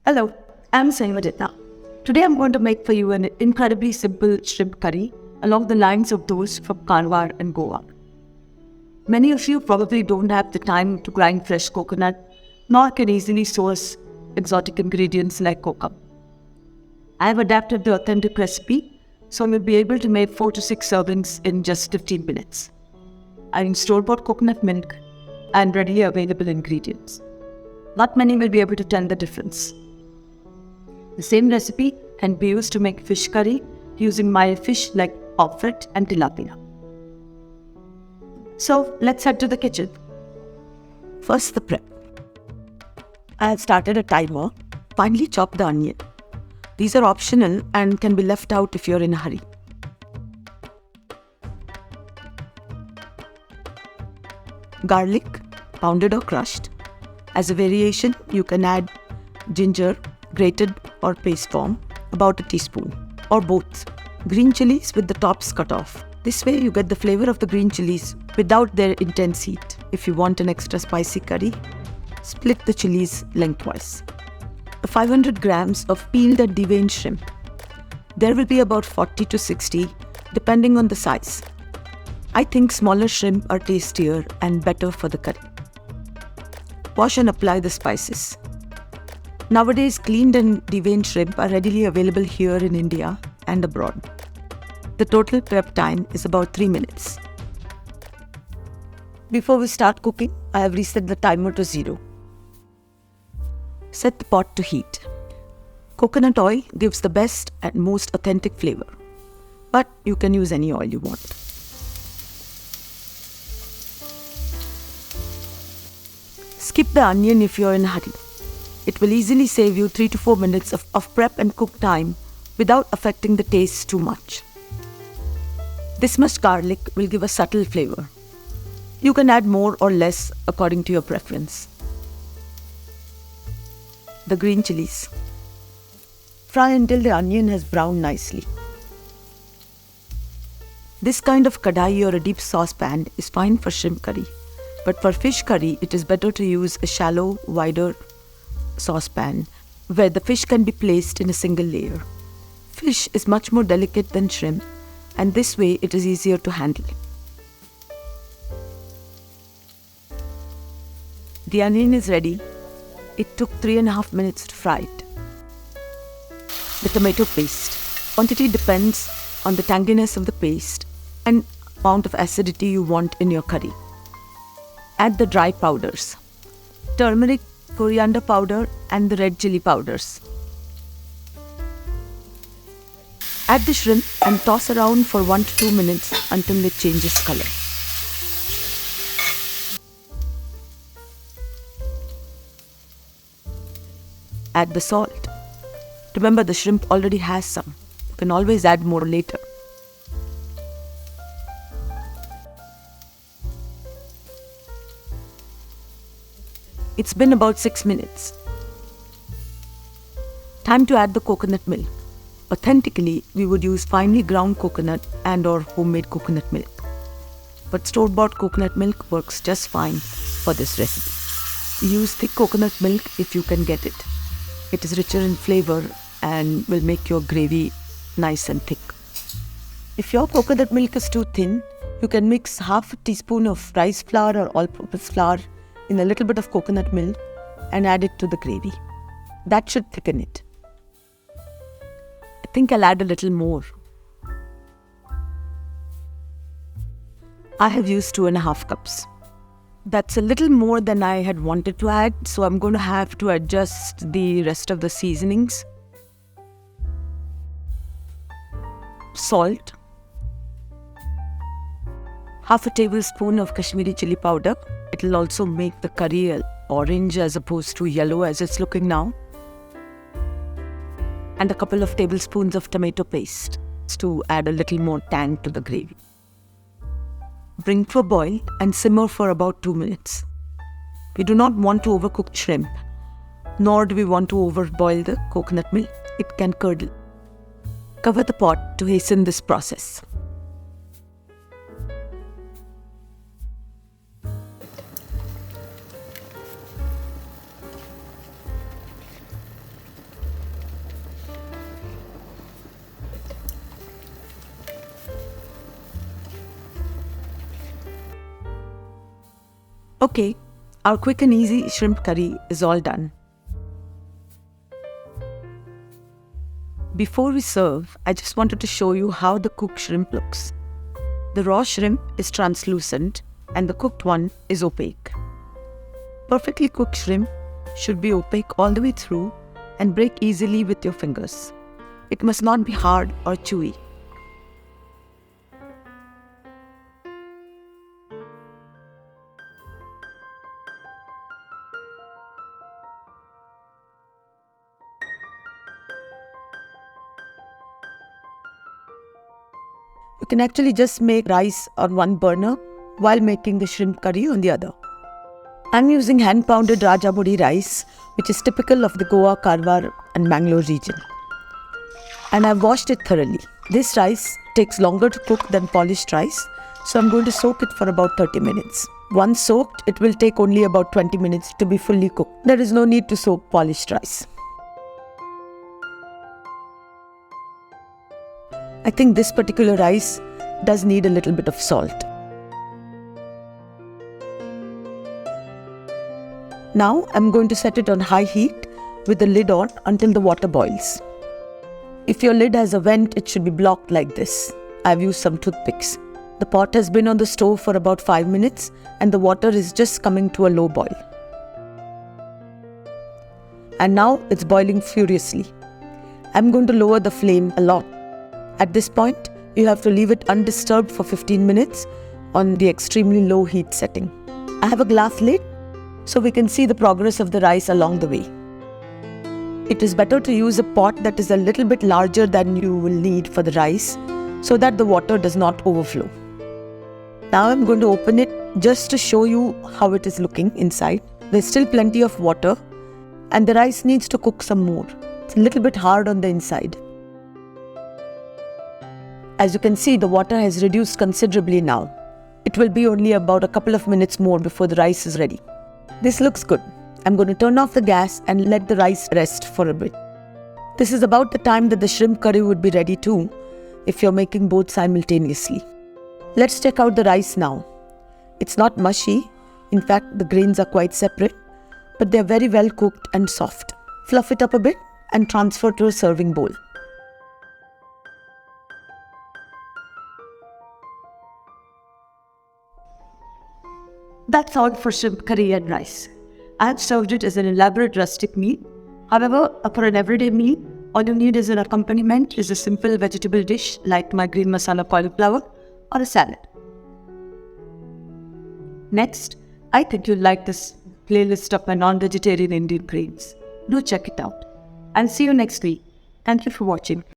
Hello, I'm Sayamajita. Today I'm going to make for you an incredibly simple shrimp curry along the lines of those from Karwar and Goa. Many of you probably don't have the time to grind fresh coconut, nor can easily source exotic ingredients like kokum. I have adapted the authentic recipe, so you'll be able to make 4 to 6 servings in just 15 minutes. I use store-bought coconut milk and readily available ingredients. Not many will be able to tell the difference. The same recipe can be used to make fish curry using mild fish like pomfret and tilapia. So let's head to the kitchen. First, the prep. I have started a timer. Finely chop the onion. These are optional and can be left out if you're in a hurry. Garlic, pounded or crushed. As a variation, you can add ginger, grated or paste form, about a teaspoon, or both. Green chilies with the tops cut off. This way you get the flavor of the green chilies without their intense heat. If you want an extra spicy curry, split the chilies lengthwise. 500 grams of peeled and deveined shrimp. There will be about 40 to 60 depending on the size. I think smaller shrimp are tastier and better for the curry. Wash and apply the spices. Nowadays, cleaned and deveined shrimp are readily available here in India and abroad. The total prep time is about 3 minutes. Before we start cooking, I have reset the timer to 0. Set the pot to heat. Coconut oil gives the best and most authentic flavor, but you can use any oil you want. Skip the onion if you're in a hurry. It will easily save you 3 to 4 minutes of prep and cook time without affecting the taste too much. This much garlic will give a subtle flavor. You can add more or less according to your preference. The green chilies. Fry until the onion has browned nicely. This kind of kadai or a deep saucepan is fine for shrimp curry, but for fish curry it is better to use a shallow, wider saucepan where the fish can be placed in a single layer. Fish is much more delicate than shrimp, and this way it is easier to handle. The onion is ready. It took 3.5 minutes to fry it. The tomato paste. Quantity depends on the tanginess of the paste and amount of acidity you want in your curry. Add the dry powders. Turmeric, coriander powder and the red chili powders. Add the shrimp and toss around for 1 to 2 minutes until it changes color. Add the salt. Remember, the shrimp already has some. You can always add more later. It's been about 6 minutes. Time to add the coconut milk. Authentically, we would use finely ground coconut and or homemade coconut milk. But store-bought coconut milk works just fine for this recipe. Use thick coconut milk if you can get it. It is richer in flavor and will make your gravy nice and thick. If your coconut milk is too thin, you can mix half a teaspoon of rice flour or all-purpose flour in a little bit of coconut milk and add it to the gravy. That should thicken it. I think I'll add a little more. I have used 2.5 cups. That's a little more than I had wanted to add, so I'm going to have to adjust the rest of the seasonings. Salt. Half a tablespoon of Kashmiri chili powder. It will also make the curry orange as opposed to yellow as it's looking now. And a couple of tablespoons of tomato paste to add a little more tang to the gravy. Bring to a boil and simmer for about 2 minutes. We do not want to overcook shrimp, nor do we want to overboil the coconut milk. It can curdle. Cover the pot to hasten this process. Okay, our quick and easy shrimp curry is all done. Before we serve, I just wanted to show you how the cooked shrimp looks. The raw shrimp is translucent and the cooked one is opaque. Perfectly cooked shrimp should be opaque all the way through and break easily with your fingers. It must not be hard or chewy. You can actually just make rice on one burner while making the shrimp curry on the other. I'm using hand-pounded Rajamudi rice, which is typical of the Goa, Karwar and Mangalore region. And I've washed it thoroughly. This rice takes longer to cook than polished rice, so I'm going to soak it for about 30 minutes. Once soaked, it will take only about 20 minutes to be fully cooked. There is no need to soak polished rice. I think this particular rice does need a little bit of salt. Now I'm going to set it on high heat with the lid on until the water boils. If your lid has a vent, it should be blocked like this. I've used some toothpicks. The pot has been on the stove for about 5 minutes and the water is just coming to a low boil. And now it's boiling furiously. I'm going to lower the flame a lot. At this point, you have to leave it undisturbed for 15 minutes on the extremely low heat setting. I have a glass lid so we can see the progress of the rice along the way. It is better to use a pot that is a little bit larger than you will need for the rice so that the water does not overflow. Now I'm going to open it just to show you how it is looking inside. There's still plenty of water and the rice needs to cook some more. It's a little bit hard on the inside. As you can see, the water has reduced considerably now. It will be only about a couple of minutes more before the rice is ready. This looks good. I'm going to turn off the gas and let the rice rest for a bit. This is about the time that the shrimp curry would be ready too, if you're making both simultaneously. Let's check out the rice now. It's not mushy. In fact, the grains are quite separate, but they're very well cooked and soft. Fluff it up a bit and transfer to a serving bowl. That's all for shrimp curry and rice. I have served it as an elaborate rustic meal. However, for an everyday meal, all you need as an accompaniment is a simple vegetable dish like my green masala cauliflower or a salad. Next, I think you'll like this playlist of my non-vegetarian Indian grains. Do check it out. I'll see you next week. Thank you for watching.